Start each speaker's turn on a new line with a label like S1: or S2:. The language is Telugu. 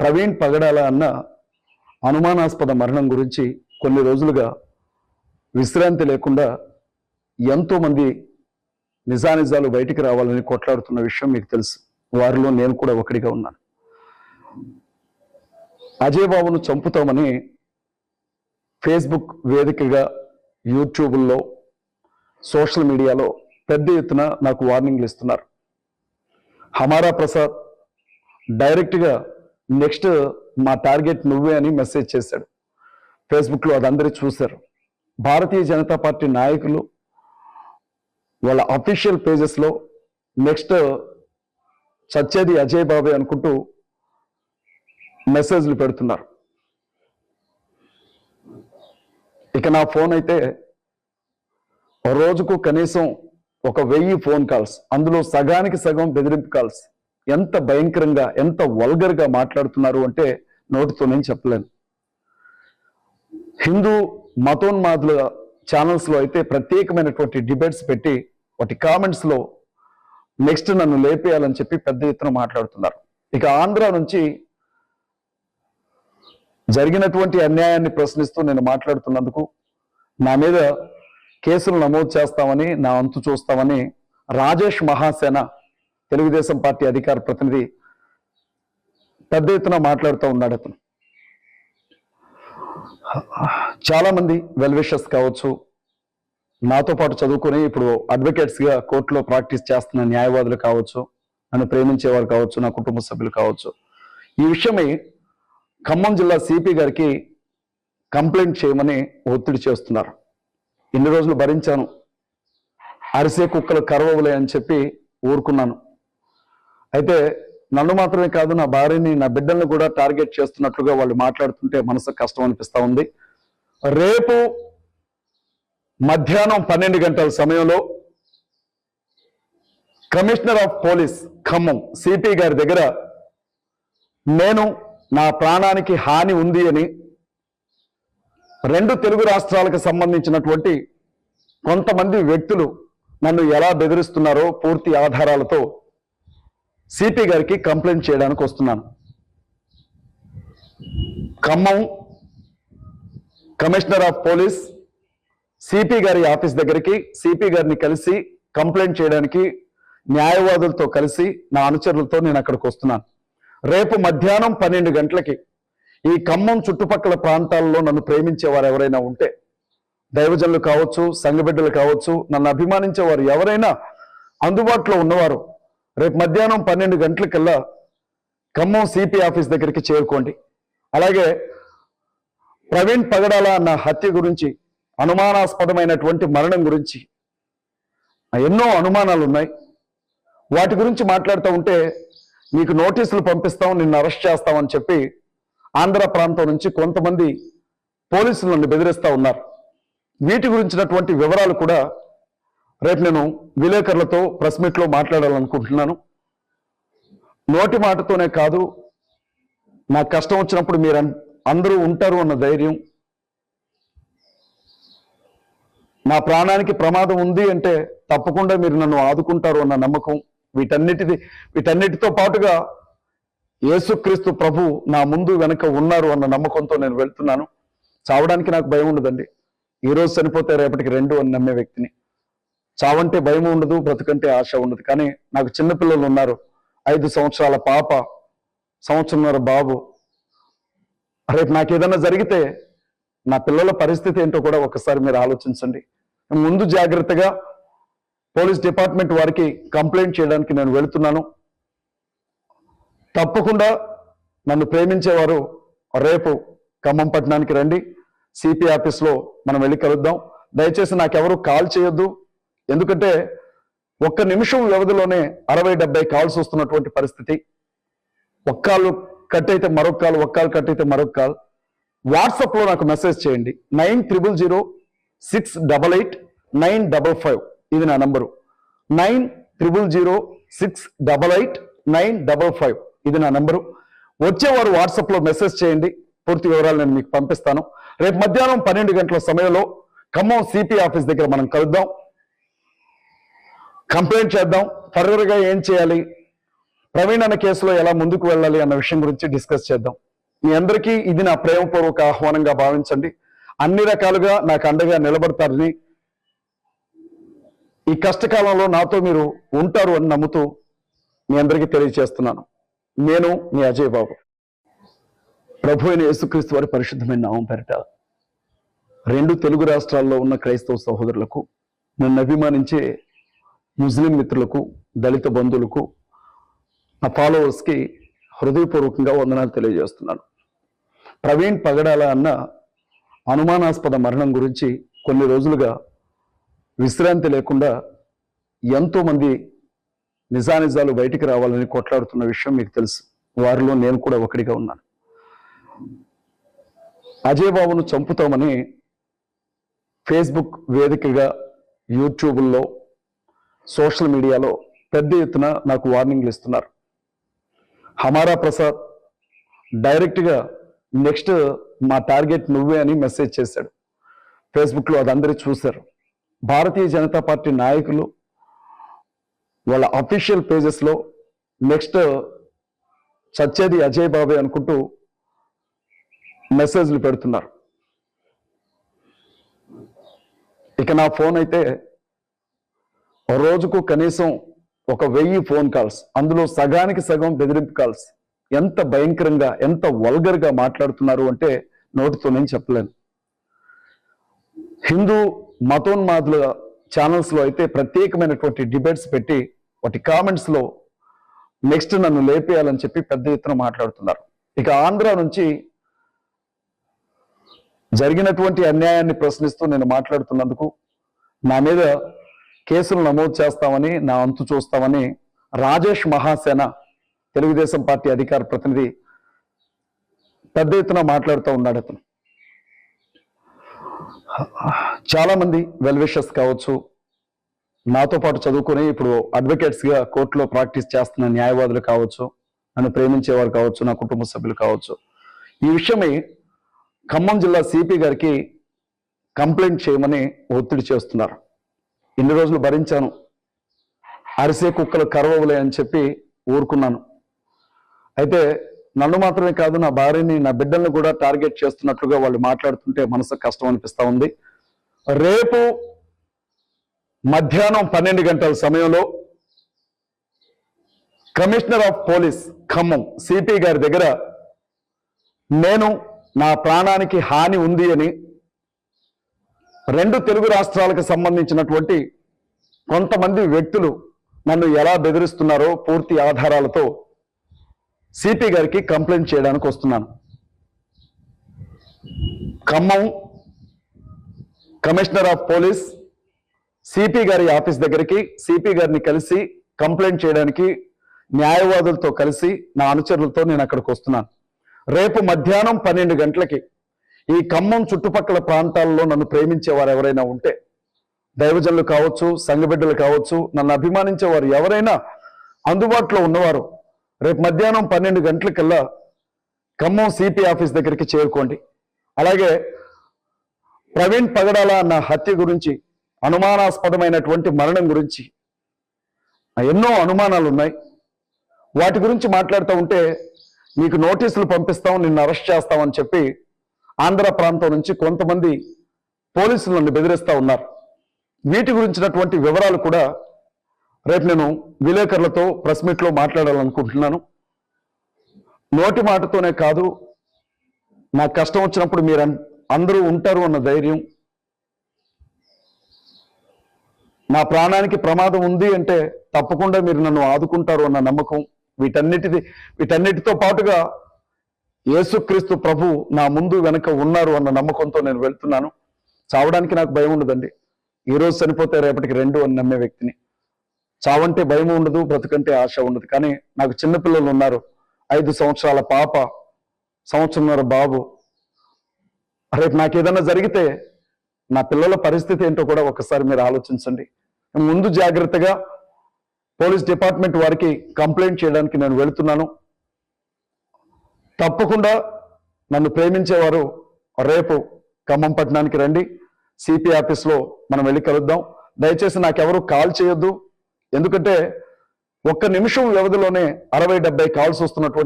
S1: ప్రవీణ్ పగడాల అన్న అనుమానాస్పద మరణం గురించి కొన్ని రోజులుగా విశ్రాంతి లేకుండా ఎంతోమంది నిజానిజాలు బయటికి రావాలని కొట్లాడుతున్న విషయం మీకు తెలుసు. వారిలో నేను కూడా ఒకటిగా ఉన్నాను. అజయ్ బాబును చంపుతామని ఫేస్బుక్ వేదికగా, యూట్యూబ్లో, సోషల్ మీడియాలో పెద్ద ఎత్తున నాకు వార్నింగ్లు ఇస్తున్నారు. హమారా ప్రసాద్ డైరెక్ట్గా నెక్స్ట్ మా టార్గెట్ నువ్వే అని మెసేజ్ చేశాడు ఫేస్బుక్లో. అది అందరూ చూశారు. భారతీయ జనతా పార్టీ నాయకులు వాళ్ళ అఫీషియల్ పేజెస్లో నెక్స్ట్ చచ్చేది అజయ్ బాబే అనుకుంటూ మెసేజ్లు పెడుతున్నారు. ఇక నా ఫోన్ అయితే రోజుకు కనీసం 1000 ఫోన్ కాల్స్, అందులో సగానికి సగం బెదిరింపు కాల్స్. ఎంత భయంకరంగా, ఎంత వల్గర్గా మాట్లాడుతున్నారు అంటే నోటితో నేను చెప్పలేను. హిందూ మతోన్మాదుల ఛానల్స్లో అయితే ప్రత్యేకమైనటువంటి డిబేట్స్ పెట్టి వాటి కామెంట్స్లో నెక్స్ట్ నన్ను లేపేయాలని చెప్పి పెద్ద ఎత్తున మాట్లాడుతున్నారు. ఇక ఆంధ్ర నుంచి జరిగినటువంటి అన్యాయాన్ని ప్రశ్నిస్తూ నేను మాట్లాడుతున్నందుకు నా మీద కేసులు నమోదు చేస్తామని, నా అంతు చూస్తామని రాజేష్ మహాసేన, తెలుగుదేశం పార్టీ అధికార ప్రతినిధి, పెద్ద ఎత్తున మాట్లాడుతూ ఉన్నాడు. అతను చాలా మంది వెల్విషర్స్ కావచ్చు, నాతో పాటు చదువుకొని ఇప్పుడు అడ్వకేట్స్గా కోర్టులో ప్రాక్టీస్ చేస్తున్న న్యాయవాదులు కావచ్చు, నన్ను ప్రేమించేవారు కావచ్చు, నా కుటుంబ సభ్యులు కావచ్చు, ఈ విషయమై ఖమ్మం జిల్లా సిపి గారికి కంప్లైంట్ చేయమని ఒత్తిడి చేస్తున్నారు. ఇన్ని రోజులు భరించాను, అరిసే కుక్కలు కరవవులే అని చెప్పి ఊరుకున్నాను. అయితే నన్ను మాత్రమే కాదు, నా భార్యని, నా బిడ్డల్ని కూడా టార్గెట్ చేస్తున్నట్లుగా వాళ్ళు మాట్లాడుతుంటే మనసు కష్టం అనిపిస్తూ ఉంది. రేపు మధ్యాహ్నం 12 గంటల సమయంలో commissioner of police Khammam CP గారి దగ్గర నేను నా ప్రాణానికి హాని ఉంది అని 2 తెలుగు రాష్ట్రాలకు సంబంధించినటువంటి కొంతమంది వ్యక్తులు నన్ను ఎలా బెదిరిస్తున్నారో పూర్తి ఆధారాలతో సిపి గారికి కంప్లైంట్ చేయడానికి వస్తున్నాను. Khammam commissioner of police CP గారి ఆఫీస్ దగ్గరికి సిపి గారిని కలిసి కంప్లైంట్ చేయడానికి న్యాయవాదులతో కలిసి నా అనుచరులతో నేను అక్కడికి వస్తున్నాను. రేపు మధ్యాహ్నం 12 గంటలకి ఈ ఖమ్మం చుట్టుపక్కల ప్రాంతాల్లో నన్ను ప్రేమించేవారు ఎవరైనా ఉంటే, దైవజనులు కావచ్చు, సంఘబిడ్డలు కావచ్చు, నన్ను అభిమానించేవారు ఎవరైనా అందుబాటులో ఉన్నవారు రేపు మధ్యాహ్నం 12 గంటలకల్లా ఖమ్మం సిపి ఆఫీస్ దగ్గరికి చేరుకోండి. అలాగే ప్రవీణ్ పగడాల అన్న హత్య గురించి, అనుమానాస్పదమైనటువంటి మరణం గురించి ఎన్నో అనుమానాలు ఉన్నాయి. వాటి గురించి మాట్లాడుతూ ఉంటే నీకు నోటీసులు పంపిస్తాం, నిన్ను అరెస్ట్ చేస్తామని చెప్పి ఆంధ్ర ప్రాంతం నుంచి కొంతమంది పోలీసులు నన్ను బెదిరిస్తూ ఉన్నారు. వీటి గురించినటువంటి వివరాలు కూడా రేపు నేను విలేకరులతో ప్రెస్ మీట్లో మాట్లాడాలనుకుంటున్నాను. నోటి మాటతోనే కాదు, నాకు కష్టం వచ్చినప్పుడు మీరు అందరూ ఉంటారు అన్న ధైర్యం, నా ప్రాణానికి ప్రమాదం ఉంది అంటే తప్పకుండా మీరు నన్ను ఆదుకుంటారు అన్న నమ్మకం, వీటన్నిటితో పాటుగా యేసుక్రీస్తు ప్రభు నా ముందు వెనక ఉన్నారు అన్న నమ్మకంతో నేను వెళ్తున్నాను. చావడానికి నాకు భయం ఉండదండి. ఈరోజు చనిపోతే రేపటికి 2 అని నమ్మే వ్యక్తిని. చావంటే భయం ఉండదు, బ్రతుకంటే ఆశ ఉండదు. కానీ నాకు చిన్నపిల్లలు ఉన్నారు. 5 సంవత్సరాల పాప, 1.5 సంవత్సరం బాబు. రేపు నాకు ఏదైనా జరిగితే నా పిల్లల పరిస్థితి ఏంటో కూడా ఒకసారి మీరు ఆలోచించండి. ముందు జాగ్రత్తగా పోలీస్ డిపార్ట్మెంట్ వారికి కంప్లైంట్ చేయడానికి నేను వెళుతున్నాను. తప్పకుండా నన్ను ప్రేమించేవారు రేపు ఖమ్మం పట్టణానికి రండి, సిపి ఆఫీస్లో మనం వెళ్ళి కలుద్దాం. దయచేసి నాకెవరు కాల్ చేయొద్దు, ఎందుకంటే 1 నిమిషం వ్యవధిలోనే 60-70 కాల్స్ వస్తున్నటువంటి పరిస్థితి. ఒక కాల్ కట్ అయితే మరొక కాల్, ఒక కాల్ కట్ అయితే మరొక కాల్. వాట్సాప్లో నాకు మెసేజ్ చేయండి. 9000688955 ఇది నా నంబరు. 9000688955 ఇది నా నంబరు. వచ్చేవారు వాట్సాప్లో మెసేజ్ చేయండి, పూర్తి వివరాలు నేను మీకు పంపిస్తాను. రేపు మధ్యాహ్నం 12 గంటల సమయంలో ఖమ్మం సిపి ఆఫీస్ దగ్గర మనం కలుద్దాం, కంప్లైంట్ చేద్దాం. ఫర్దర్గా ఏం చేయాలి, ప్రవీణ్ అన్న కేసులో ఎలా ముందుకు వెళ్ళాలి అన్న విషయం గురించి డిస్కస్ చేద్దాం. మీ అందరికీ ఇది నా ప్రేమపూర్వక ఆహ్వానంగా భావించండి. అన్ని రకాలుగా నాకు అండగా నిలబడతారని, ఈ కష్టకాలంలో నాతో మీరు ఉంటారు అని నమ్ముతూ మీ అందరికీ తెలియజేస్తున్నాను. నేను మీ అజయ్ బాబు. ప్రభు అయిన యేసుక్రీస్తు వారి పరిశుద్ధమైన నామం పేరిట 2 తెలుగు రాష్ట్రాల్లో ఉన్న క్రైస్తవ సహోదరులకు, నన్ను అభిమానించే ముస్లిం మిత్రులకు, దళిత బంధువులకు, నా ఫాలోవర్స్కి హృదయపూర్వకంగా వందనాలు తెలియజేస్తున్నాను. ప్రవీణ్ పగడాల అన్న అనుమానాస్పద మరణం గురించి కొన్ని రోజులుగా విశ్రాంతి లేకుండా ఎంతో మంది నిజానిజాలు బయటికి రావాలని కొట్లాడుతున్న విషయం మీకు తెలుసు. వారిలో నేను కూడా ఒకటిగా ఉన్నాను. అజయ్ బాబును చంపుతామని ఫేస్బుక్ వేదికగా, యూట్యూబ్లో, సోషల్ మీడియాలో పెద్ద ఎత్తున నాకు వార్నింగ్లు ఇస్తున్నారు. హమారా ప్రసాద్ డైరెక్ట్గా నెక్స్ట్ మా టార్గెట్ నువ్వే అని మెసేజ్ చేశాడు ఫేస్బుక్లో. అది అందరూ చూశారు. భారతీయ జనతా పార్టీ నాయకులు వాళ్ళ అఫీషియల్ పేజెస్లో నెక్స్ట్ చచ్చేది అజయ్ బాబే అనుకుంటూ మెసేజ్లు పెడుతున్నారు. ఇక నా ఫోన్ అయితే రోజుకు కనీసం 1000 ఫోన్ కాల్స్, అందులో సగానికి సగం బెదిరింపు కాల్స్. ఎంత భయంకరంగా, ఎంత వల్గర్గా మాట్లాడుతున్నారు అంటే నోటితో నేను చెప్పలేను. హిందూ మతోన్మాదుల ఛానల్స్లో అయితే ప్రత్యేకమైనటువంటి డిబేట్స్ పెట్టి వాటి కామెంట్స్లో నెక్స్ట్ నన్ను లేపేయాలని చెప్పి పెద్ద ఎత్తున మాట్లాడుతున్నారు. ఇక ఆంధ్ర నుంచి జరిగినటువంటి అన్యాయాన్ని ప్రశ్నిస్తూ నేను మాట్లాడుతున్నందుకు నా మీద కేసులు నమోదు చేస్తామని, నా అంతు చూస్తామని రాజేష్ మహాసేన, తెలుగుదేశం పార్టీ అధికార ప్రతినిధి, పెద్ద ఎత్తున మాట్లాడుతూ ఉన్నాడు. అతను చాలా మంది వెల్ విషర్స్ కావచ్చు, నాతో పాటు చదువుకొని ఇప్పుడు అడ్వకేట్స్గా కోర్టులో ప్రాక్టీస్ చేస్తున్న న్యాయవాదులు కావచ్చు, నన్ను ప్రేమించేవారు కావచ్చు, నా కుటుంబ సభ్యులు కావచ్చు, ఈ విషయమై ఖమ్మం జిల్లా సిపి గారికి కంప్లైంట్ చేయమని ఒత్తిడి చేస్తున్నారు. ఇన్ని రోజులు భరించాను, అరిసే కుక్కలు కరవవులే అని చెప్పి ఊరుకున్నాను. అయితే నన్ను మాత్రమే కాదు, నా భార్యని, నా బిడ్డల్ని కూడా టార్గెట్ చేస్తున్నట్లుగా వాళ్ళు మాట్లాడుతుంటే మనసుకు కష్టం అనిపిస్తూ ఉంది. రేపు మధ్యాహ్నం 12 గంటల సమయంలో commissioner of police Khammam CP గారి దగ్గర నేను నా ప్రాణానికి హాని ఉంది అని 2 తెలుగు రాష్ట్రాలకు సంబంధించినటువంటి కొంతమంది వ్యక్తులు నన్ను ఎలా బెదిరిస్తున్నారో పూర్తి ఆధారాలతో సిపి గారికి కంప్లైంట్ చేయడానికి వస్తున్నాను. Khammam commissioner of police CP గారి ఆఫీస్ దగ్గరికి సిపి గారిని కలిసి కంప్లైంట్ చేయడానికి న్యాయవాదులతో కలిసి నా అనుచరులతో నేను అక్కడికి వస్తున్నాను. రేపు మధ్యాహ్నం 12 గంటలకి ఈ ఖమ్మం చుట్టుపక్కల ప్రాంతాల్లో నన్ను ప్రేమించేవారు ఎవరైనా ఉంటే, దైవజనులు కావచ్చు, సంఘబిడ్డలు కావచ్చు, నన్ను అభిమానించేవారు ఎవరైనా అందుబాటులో ఉన్నవారు రేపు మధ్యాహ్నం 12 గంటలకల్లా ఖమ్మం సిపి ఆఫీస్ దగ్గరికి చేరుకోండి. అలాగే ప్రవీణ్ పగడాల అన్న హత్య గురించి, అనుమానాస్పదమైనటువంటి మరణం గురించి ఎన్నో అనుమానాలు ఉన్నాయి. వాటి గురించి మాట్లాడుతూ ఉంటే నీకు నోటీసులు పంపిస్తాం, నిన్ను అరెస్ట్ చేస్తామని చెప్పి ఆంధ్ర ప్రాంతం నుంచి కొంతమంది పోలీసులు నన్ను బెదిరిస్తూ ఉన్నారు. వీటి గురించినటువంటి వివరాలు కూడా రేపు నేను విలేకరులతో ప్రెస్ మీట్లో మాట్లాడాలనుకుంటున్నాను. నోటి మాటతోనే కాదు, నాకు కష్టం వచ్చినప్పుడు మీరు అందరూ ఉంటారు అన్న ధైర్యం, నా ప్రాణానికి ప్రమాదం ఉంది అంటే తప్పకుండా మీరు నన్ను ఆదుకుంటారు అన్న నమ్మకం, వీటన్నిటితో పాటుగా యేసుక్రీస్తు ప్రభు నా ముందు వెనక ఉన్నారు అన్న నమ్మకంతో నేను వెళ్తున్నాను. చావడానికి నాకు భయం ఉండదండి. ఈరోజు చనిపోతే రేపటికి 2 అని నమ్మే వ్యక్తిని. చావంటే భయం ఉండదు, బ్రతుకంటే ఆశ ఉండదు. కానీ నాకు చిన్నపిల్లలు ఉన్నారు, 5 సంవత్సరాల పాప, 1.5 సంవత్సరం బాబు. రేపు నాకు ఏదైనా జరిగితే నా పిల్లల పరిస్థితి ఏంటో కూడా ఒకసారి మీరు ఆలోచించండి. ముందు జాగ్రత్తగా పోలీస్ డిపార్ట్మెంట్ వారికి కంప్లైంట్ చేయడానికి నేను వెళుతున్నాను. తప్పకుండా నన్ను ప్రేమించేవారు రేపు ఖమ్మం పట్టణానికి రండి, సిపి ఆఫీస్లో మనం వెళ్ళి కలుద్దాం. దయచేసి నాకెవరు కాల్ చేయొద్దు, ఎందుకంటే ఒక్క నిమిషం వ్యవధిలోనే 60-70 కాల్స్ వస్తున్నటువంటి